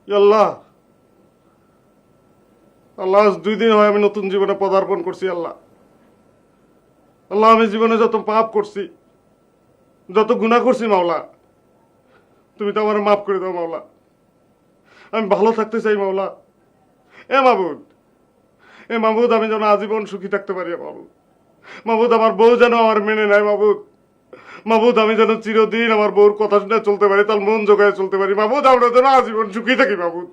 আল্লাহ, আল্লাহ, আজ 2 দিন হয় আমি নতুন জীবনে পদার্পণ করছি। আল্লাহ, আল্লাহ, আমি জীবনে যত পাপ করছি, যত গুনাহ করছি মাওলা, তুমি তো আমার মাফ করে দাও মাওলা। আমি ভালো থাকতে চাই মাওলা। এ মাবুদ, এ মাবুদ, আমি যেন আজীবন সুখী থাকতে পারি মাবুদ। মাবুদ, আমার বউ যেন আমার মেনে নেয় মাবুদ। মাবুদ, আমি যেন চিরদিন আমার বউর কথা শুনে চলতে পারি, তার মন জোগায় চলতে পারি মাবুদ। আমরা যেন আজীবন সুখী থাকি মাবুদ।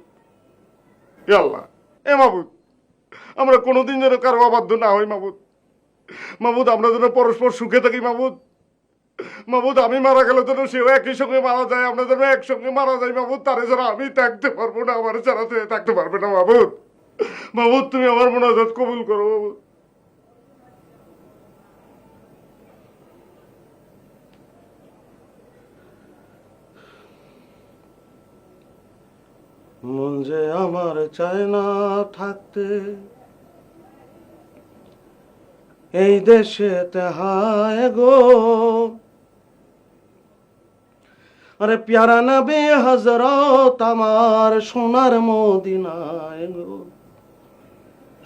এ আল্লাহ, এ মাবুদ, আমরা কোনোদিন যেন কারো অবাধ্য না হই মাবুদ। মাবুদ, আমরা যেন পরস্পর সুখে থাকি মাবুদ। মাবুদ, আমি মারা গেলে যেন সেও একই সঙ্গে মারা যায়, আমরা যেন একসঙ্গে মারা যাই মাবুদ। তারে ছাড়া আমি থাকতে পারবো না, আমার ছাড়া সে থাকতে পারবে না মাবুদ। মাবুদ, তুমি আমার মোনাজাত কবুল করো মাবুদ। মন যে আমার চায় না থাকতে এই দেশেতে, হায় গো। আরে প্যারা নবী হযরত আমার সোনার মদিনায় গো,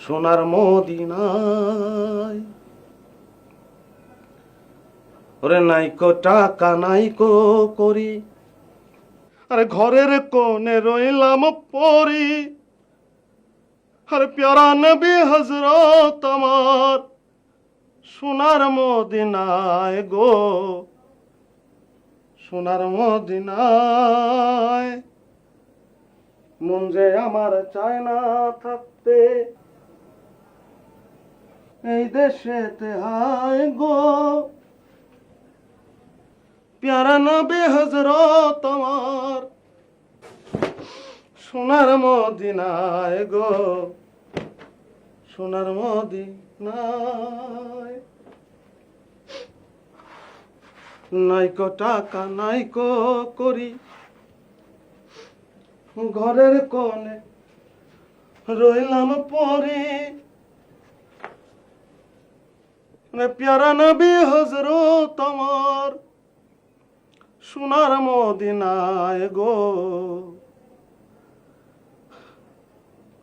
সোনার মদিনায়। ওরে নাইকো টাকা নাইকো করি, আরে ঘরের কোণে রইলাম পরি। আরে প্যারা নবী হযরত আমার সোনার মদিনায় গো, সোনার মদিনায়। মন যে আমার চায় না থাকতে এই দেশেতে, হায় গো। প্যারা নবী হযরত আমার সোনার মদিনায় গো, সোনার মদিনায়। নাইকো টাকা নাইকো করি, ঘরের কোণে রইলাম পরে। প্যারা নবী হযরত আমার সোনার মদিনায় গো,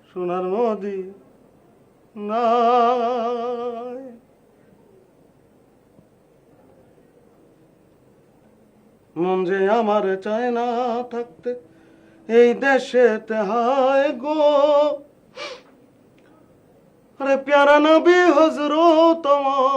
সোনার মদিনায়। মন যে আমার চায় না থাকতে এই দেশেতে, হায় গো। আরে প্যারা নবী হযরত আমার